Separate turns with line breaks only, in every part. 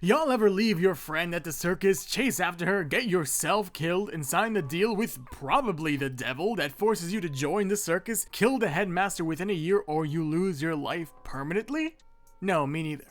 Y'all ever leave your friend at the circus, chase after her, get yourself killed, and sign the deal with probably the devil that forces you to join the circus, kill the headmaster within a year, or you lose your life permanently? No, me neither.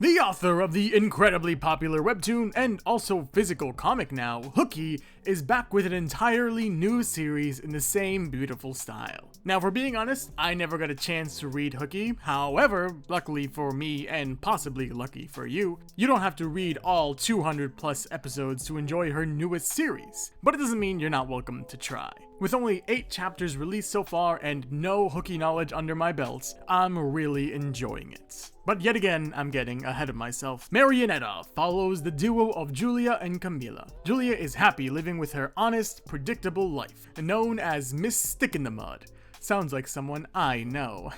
The author of the incredibly popular webtoon and also physical comic now, Hooky, is back with an entirely new series in the same beautiful style. Now, for being honest, I never got a chance to read Hooky. However, luckily for me and possibly lucky for you, you don't have to read all 200 plus episodes to enjoy her newest series. But it doesn't mean you're not welcome to try. With only 8 chapters released so far and no Hooky knowledge under my belt, I'm really enjoying it. But yet again, I'm getting ahead of myself. Marionetta follows the duo of Julia and Camila. Julia is happy living with her honest, predictable life, known as Miss Stick in the Mud. Sounds like someone I know.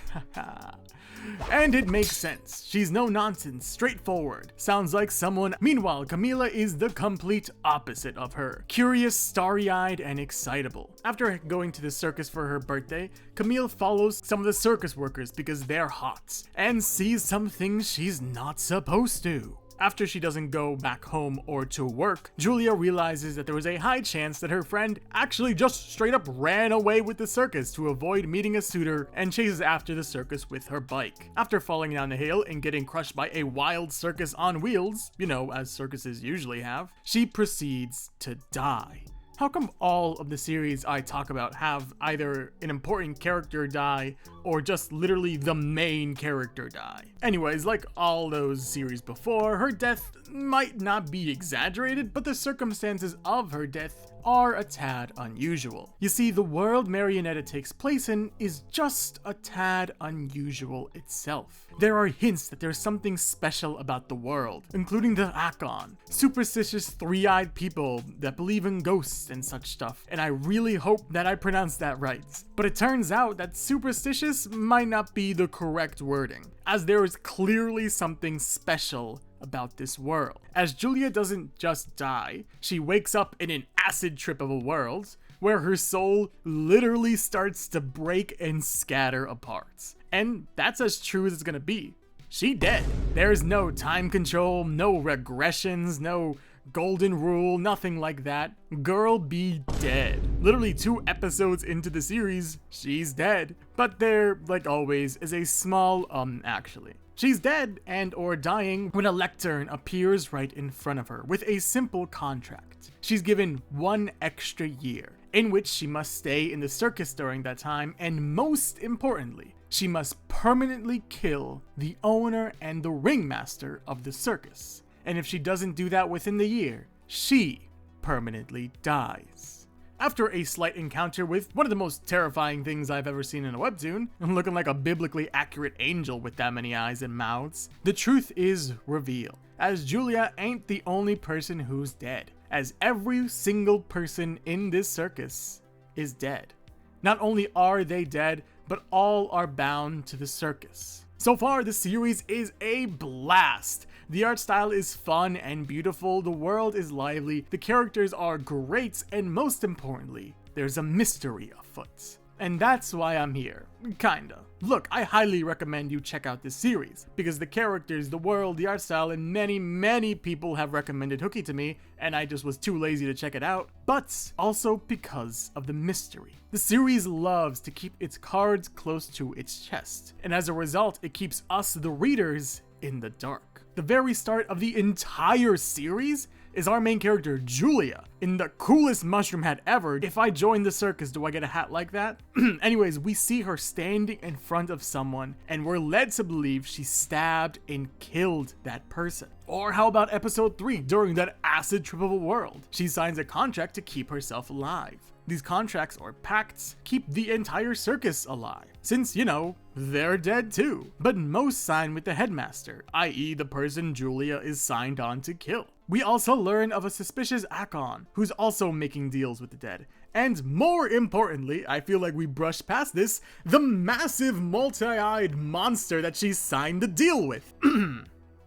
And it makes sense. She's no nonsense, straightforward. Sounds like someone. Meanwhile, Camila is the complete opposite of her. Curious, starry-eyed, and excitable. After going to the circus for her birthday, Camille follows some of the circus workers because they're hot, and sees some things she's not supposed to. After she doesn't go back home or to work, Julia realizes that there was a high chance that her friend actually just straight up ran away with the circus to avoid meeting a suitor and chases after the circus with her bike. After falling down a hill and getting crushed by a wild circus on wheels, you know, as circuses usually have, she proceeds to die. How come all of the series I talk about have either an important character die or just literally the main character die? Anyways, like all those series before, her death might not be exaggerated, but the circumstances of her death are a tad unusual. You see, the world Marionetta takes place in is just a tad unusual itself. There are hints that there's something special about the world, including the Akon, superstitious three-eyed people that believe in ghosts and such stuff, and I really hope that I pronounced that right. But it turns out that superstitious might not be the correct wording, as there is clearly something special about this world. As Julia doesn't just die, she wakes up in an acid trip of a world where her soul literally starts to break and scatter apart. And that's as true as it's gonna be. She dead. There's no time control, no regressions, no golden rule, nothing like that. Girl be dead. Literally 2 episodes into the series, she's dead. But there, like always, is a small actually. She's dead and or dying when a lectern appears right in front of her with a simple contract. She's given 1 extra year, in which she must stay in the circus during that time, and most importantly, she must permanently kill the owner and the ringmaster of the circus. And if she doesn't do that within the year, she permanently dies. After a slight encounter with one of the most terrifying things I've ever seen in a webtoon, looking like a biblically accurate angel with that many eyes and mouths, the truth is revealed, as Julia ain't the only person who's dead, as every single person in this circus is dead. Not only are they dead, but all are bound to the circus. So far, the series is a blast. The art style is fun and beautiful, the world is lively, the characters are great, and most importantly, there's a mystery afoot. And that's why I'm here. Kinda. Look, I highly recommend you check out this series, because the characters, the world, the art style, and many people have recommended Hooky to me, and I just was too lazy to check it out, but also because of the mystery. The series loves to keep its cards close to its chest, and as a result, it keeps us, the readers, in the dark. The very start of the entire series is our main character, Julia, in the coolest mushroom hat ever. If I join the circus, do I get a hat like that? Anyways, we see her standing in front of someone, and we're led to believe she stabbed and killed that person. Or how about episode 3, during that acid trip of a world? She signs a contract to keep herself alive. These contracts or pacts keep the entire circus alive, since, you know, they're dead too. But most sign with the headmaster, i.e. the person Julia is signed on to kill. We also learn of a suspicious Akon, who's also making deals with the dead. And more importantly, I feel like we brushed past this, the massive multi-eyed monster that she's signed the deal with.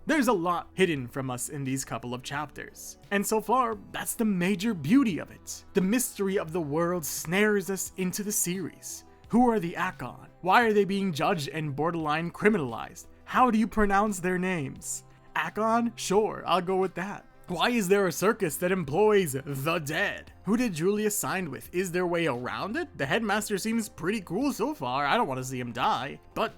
There's a lot hidden from us in these couple of chapters. And so far, that's the major beauty of it. The mystery of the world snares us into the series. Who are the Akon? Why are they being judged and borderline criminalized? How do you pronounce their names? Akon? Sure, I'll go with that. Why is there a circus that employs the dead? Who did Julia sign with? Is there a way around it? The headmaster seems pretty cool so far. I don't want to see him die. But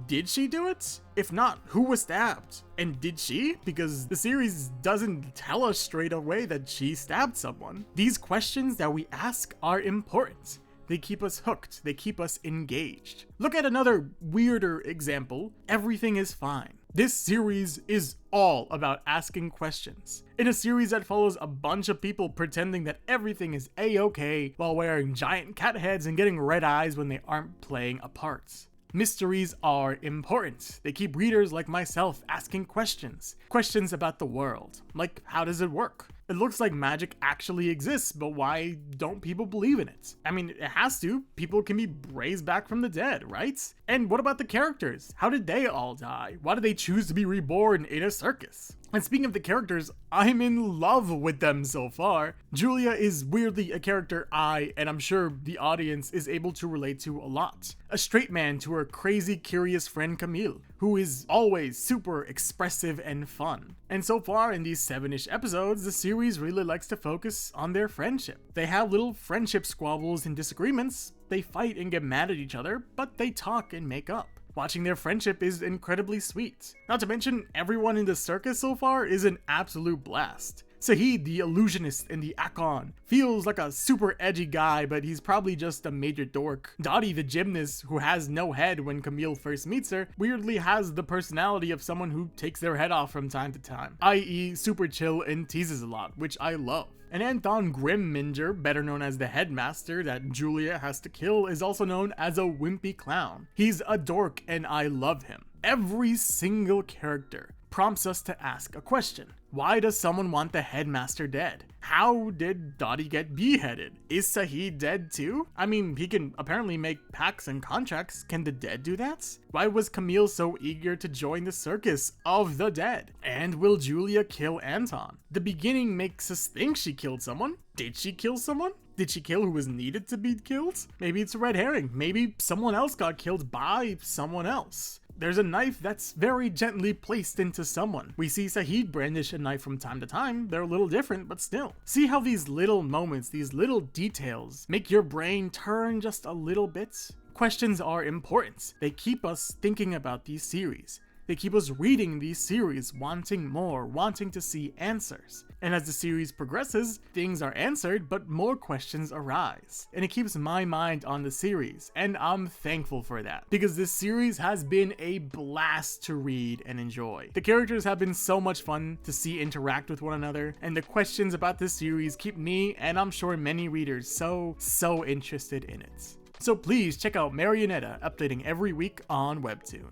did she do it? If not, who was stabbed? And did she? Because the series doesn't tell us straight away that she stabbed someone. These questions that we ask are important. They keep us hooked. They keep us engaged. Look at another weirder example. Everything is Fine. This series is all about asking questions. In a series that follows a bunch of people pretending that everything is a-okay while wearing giant cat heads and getting red eyes when they aren't playing a part. Mysteries are important. They keep readers like myself asking questions. Questions about the world. Like, how does it work? It looks like magic actually exists, but why don't people believe in it? I mean, it has to. People can be raised back from the dead, right? And what about the characters? How did they all die? Why did they choose to be reborn in a circus? And speaking of the characters, I'm in love with them so far. Julia is weirdly a character and I'm sure the audience is able to relate to a lot. A straight man to her crazy, curious friend Camille, who is always super expressive and fun. And so far in these 7-ish episodes, the series really likes to focus on their friendship. They have little friendship squabbles and disagreements. They fight and get mad at each other, but they talk and make up. Watching their friendship is incredibly sweet. Not to mention, everyone in the circus so far is an absolute blast. Sahid, the illusionist in the Akon, feels like a super edgy guy, but he's probably just a major dork. Dottie, the gymnast, who has no head when Camille first meets her, weirdly has the personality of someone who takes their head off from time to time, i.e. super chill and teases a lot, which I love. And Anton Grimminger, better known as the headmaster that Julia has to kill, is also known as a wimpy clown. He's a dork and I love him. Every single character prompts us to ask a question. Why does someone want the headmaster dead? How did Dottie get beheaded? Is Sahid dead too? I mean, he can apparently make pacts and contracts. Can the dead do that? Why was Camille so eager to join the circus of the dead? And will Julia kill Anton? The beginning makes us think she killed someone. Did she kill someone? Did she kill who was needed to be killed? Maybe it's a red herring. Maybe someone else got killed by someone else. There's a knife that's very gently placed into someone. We see Sahid brandish a knife from time to time. They're a little different, but still. See how these little moments, these little details make your brain turn just a little bit? Questions are important. They keep us thinking about these series. They keep us reading these series, wanting more, wanting to see answers. And as the series progresses, things are answered, but more questions arise. And it keeps my mind on the series, and I'm thankful for that, because this series has been a blast to read and enjoy. The characters have been so much fun to see interact with one another, and the questions about this series keep me, and I'm sure many readers, so interested in it. So please check out Marionetta, updating every week on Webtoon.